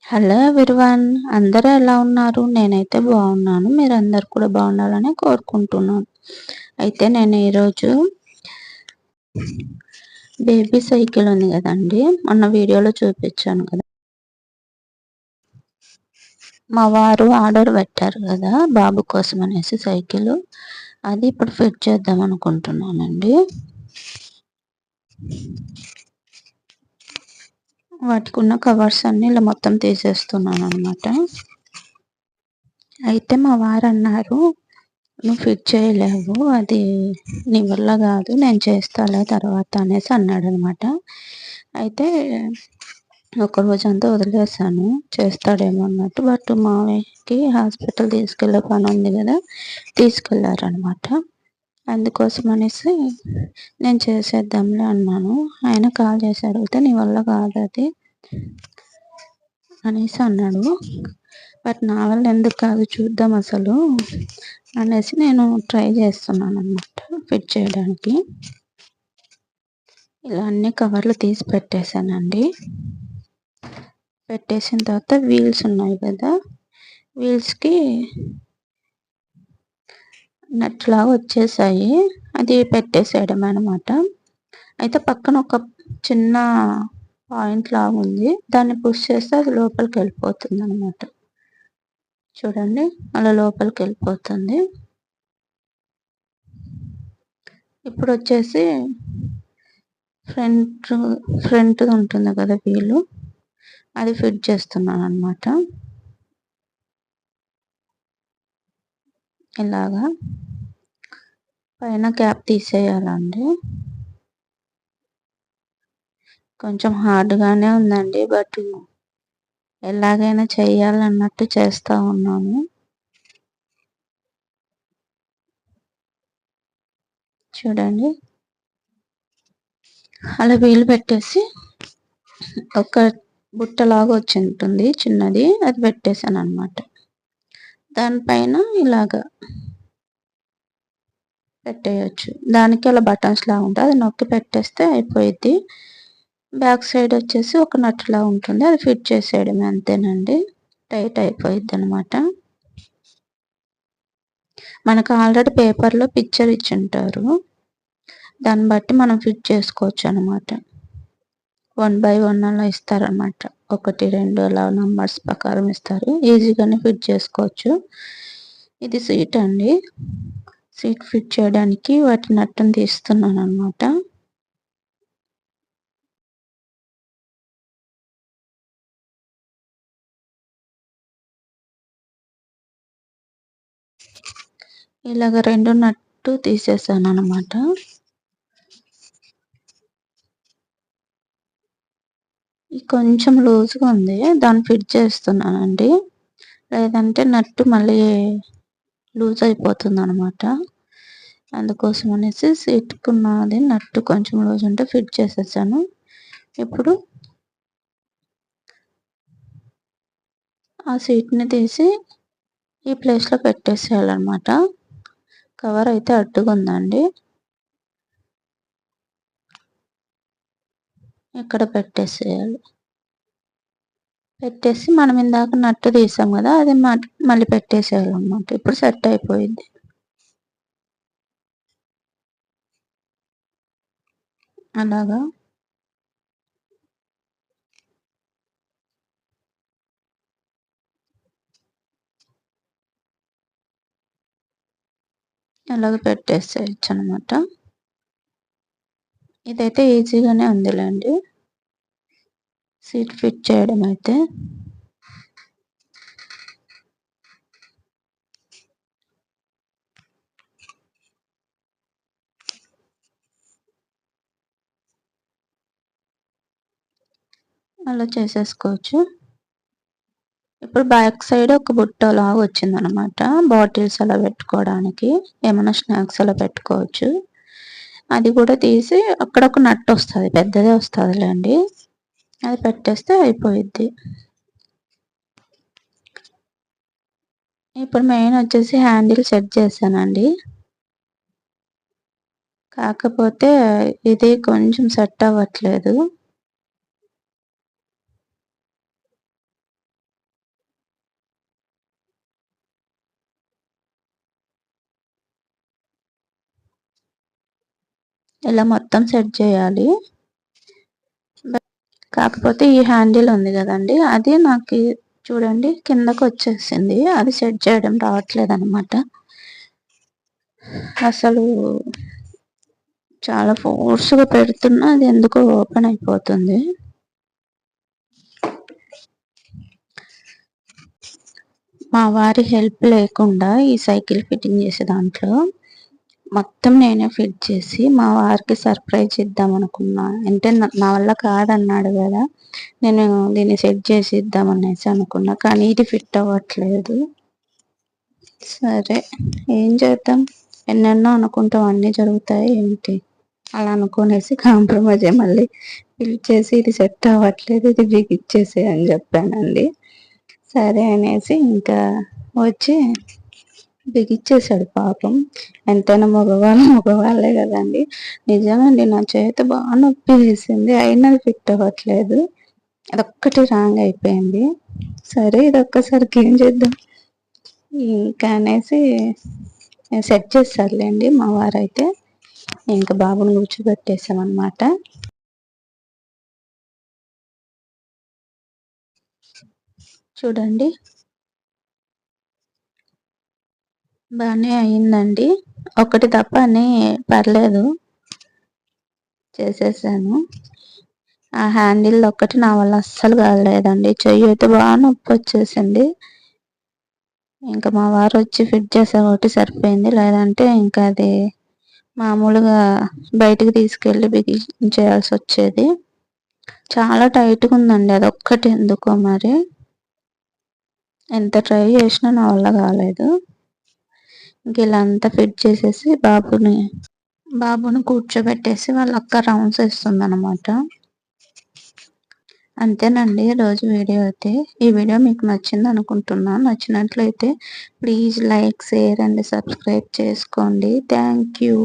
Hello everyone. అందరూ ఎలా ఉన్నారు? నేనైతే బాగున్నాను. మీరందరూ కూడా బాగుండాలని కోరుకుంటున్నాను. అయితే నేను ఈరోజు బేబీ సైకిల్ ఉంది కదండి, మొన్న వీడియోలో చూపించాను కదా, మా వారు ఆర్డర్ పెట్టారు కదా బాబు కోసం అనేసి సైకిల్. అది ఇప్పుడు ఫిట్ చేద్దాం అనుకుంటున్నానండి. వాటికి ఉన్న కవర్స్ అన్ని ఇలా మొత్తం తీసేస్తున్నాను అనమాట. అయితే మా వారు అన్నారు, నువ్వు ఫిట్ చేయలేవు, అది నీ వల్ల కాదు, నేను చేస్తాలే తర్వాత అనేసి అన్నాడు అనమాట. అయితే ఒకరోజు అంతా వదిలేసాను, చేస్తాడేమో అన్నట్టు. బట్ మావయ్యకి హాస్పిటల్ తీసుకెళ్ళే పని ఉంది కదా, తీసుకెళ్ళారనమాట. అందుకోసం అనేసి నేను చేసేద్దాంలే అన్నాను. ఆయన కాల్ చేసి అడిగితే నీ వల్ల కాదు అది అనేసి అన్నాడు. బట్ నా వల్ల ఎందుకు కాదు, చూద్దాం అసలు అనేసి నేను ట్రై చేస్తున్నాను అనమాట ఫిట్ చేయడానికి. ఇలా అన్ని కవర్లు తీసి పెట్టేశానండి. పెట్టేసిన తర్వాత వీల్స్ ఉన్నాయి కదా, వీల్స్కి నట్లాగా వచ్చేసాయి, అది పెట్టేసేయడం అనమాట. అయితే పక్కన ఒక చిన్న పాయింట్ లాగా ఉంది, దాన్ని పుష్ చేస్తే అది లోపలికి వెళ్ళిపోతుంది అనమాట. చూడండి, అలా లోపలికి వెళ్ళిపోతుంది. ఇప్పుడు వచ్చేసి ఫ్రంట్ ఉంటుంది కదా వీలు, అది ఫిట్ చేస్తున్నాను అనమాట. ఇలాగా పైన క్యాప్ తీసేయాలండి. కొంచెం హార్డ్గానే ఉందండి, బట్ ఎలాగైనా చేయాలన్నట్టు చేస్తూ ఉన్నాను. చూడండి, అలా వీలు పెట్టేసి ఒక బుట్టలాగా వచ్చి ఉంటుంది చిన్నది, అది పెట్టేశాను అనమాట. దానిపైన ఇలాగా పెట్టేయచ్చు. దానికి అలా బటన్స్ లాగా ఉంటుంది, అది నొక్కి పెట్టేస్తే అయిపోయిద్ది. బ్యాక్ సైడ్ వచ్చేసి ఒక నట్టులా ఉంటుంది, అది ఫిట్ చేసేయడమే, అంతేనండి. టైట్ అయిపోయిద్ది అనమాట. మనకు ఆల్రెడీ పేపర్లో పిక్చర్ ఇచ్చింటారు, దాన్ని బట్టి మనం ఫిట్ చేసుకోవచ్చు అనమాట. 1 by 1 అలా ఇస్తారనమాట, 1 2 అలా నంబర్స్ ప్రకారం ఇస్తారు, ఈజీగానే ఫిట్ చేసుకోవచ్చు. ఇది సీట్ అండి, సీట్ ఫిట్ చేయడానికి వాటి నట్టును తీస్తున్నాను అనమాట. ఇలాగ 2 నట్టు తీసేసాను అనమాట. కొంచెం లూజ్గా ఉంది, దాన్ని ఫిట్ చేస్తున్నానండి, లేదంటే నట్టు మళ్ళీ లూజ్ అయిపోతుంది అనమాట. అందుకోసం అనేసి సీట్కున్నది నట్టు కొంచెం లూజ్ ఉంటే ఫిట్ చేసేసాను. ఇప్పుడు ఆ సీట్ని తీసి ఈ ప్లేస్లో పెట్టేసేయాలన్నమాట. కవర్ అయితే అడ్డుగా ఉందండి, ఇక్కడ పెట్టేసేయాలి. పెట్టేసి మనం ఇందాక నట్టు తీసాం కదా, అది మళ్ళీ పెట్టేసేయాలన్నమాట. ఇప్పుడు సెట్ అయిపోయింది. అలాగా అలాగ పెట్టేసేయచ్చు అనమాట. ఇదైతే ఈజీగానే ఉందిలేండి సీట్ ఫిట్ చేయడం అయితే. అలా చేసేసుకోవచ్చు. ఇప్పుడు బ్యాక్ సైడ్ ఒక బుట్టలాగా వచ్చిందనమాట, బాటిల్స్ అలా పెట్టుకోవడానికి, ఏమైనా స్నాక్స్ అలా పెట్టుకోవచ్చు. అది కూడా తీసి అక్కడ ఒక నట్టు వస్తుంది, పెద్దదే వస్తుందిలేండి, అది పెట్టేస్తే అయిపోయిద్ది. ఇప్పుడు మెయిన్ వచ్చేసి హ్యాండిల్ సెట్ చేశానండి, కాకపోతే ఇది కొంచెం సెట్ అవ్వట్లేదు. ఇలా మొత్తం సెట్ చేయాలి. కాకపోతే ఈ హ్యాండిల్ ఉంది కదండి, అది నాకు చూడండి కిందకు వచ్చేసింది. అది సెట్ చేయడం రావట్లేదు అనమాట. అసలు చాలా ఫోర్స్గా పెడుతున్నా అది ఎందుకో ఓపెన్ అయిపోతుంది. మా వారి హెల్ప్ లేకుండా ఈ సైకిల్ ఫిట్టింగ్ చేసే దాంట్లో మొత్తం నేనే ఫిట్ చేసి మా వారికి సర్ప్రైజ్ ఇద్దాం అనుకున్నా. అంటే నా వల్ల కాదన్నాడు కదా, నేను దీన్ని సెట్ చేసి ఇద్దామనేసి అనుకున్నా, కానీ ఇది ఫిట్ అవ్వట్లేదు. సరే ఏం చేద్దాం, ఎన్నెన్నో అనుకుంటాం అన్నీ జరుగుతాయి ఏంటి. అలా అనుకునేసి కాంప్రమైజ్ మళ్ళీ ఫిట్ చేసి ఇది సెట్ అవ్వట్లేదు, ఇది బిగిచ్చేసి అని చెప్పానండి. సరే అనేసి ఇంకా వచ్చి బిగిచ్చేసాడు పాపం. ఎంతైనా మగవాళ్ళే కదండి. నిజమండి, నా చేతి బాగా నొప్పి వేసింది, అయినా ఫిట్ అవ్వట్లేదు. అదొక్కటి రాంగ్ అయిపోయింది. సరే ఇది ఒక్కసారికి ఏం చేద్దాం ఇంకా అనేసి సెట్ చేస్తారులేండి మా వారైతే. ఇంకా బాబుని కూర్చోబెట్టేసాం అనమాట. చూడండి బాగానే అయిందండి. ఒకటి తప్ప అని పర్లేదు చేసేసాను. ఆ హ్యాండిల్ ఒక్కటి నా వల్ల అస్సలు కాలేదండి. చెయ్యి అయితే బాగా నొప్పి వచ్చేసింది. ఇంకా మా వారు వచ్చి ఫిట్ చేసే ఒకటి సరిపోయింది, లేదంటే ఇంకా అది మామూలుగా బయటికి తీసుకెళ్ళి బిగించేయాల్సి వచ్చేది. చాలా టైట్గా ఉందండి, అదొక్కటి ఎందుకో మరి ఎంత ట్రై చేసినా నా వల్ల కాలేదు. ఇంక ఇలా అంతా ఫిట్ చేసేసి బాబుని కూర్చోబెట్టేసి వాళ్ళ అక్క రౌండ్స్ వేస్తుందన్నమాట. అంతేనండి రోజు వీడియో అయితే. ఈ వీడియో మీకు నచ్చింది అనుకుంటున్నాను. నచ్చినట్లయితే please like, share and subscribe చేసుకోండి. Thank you.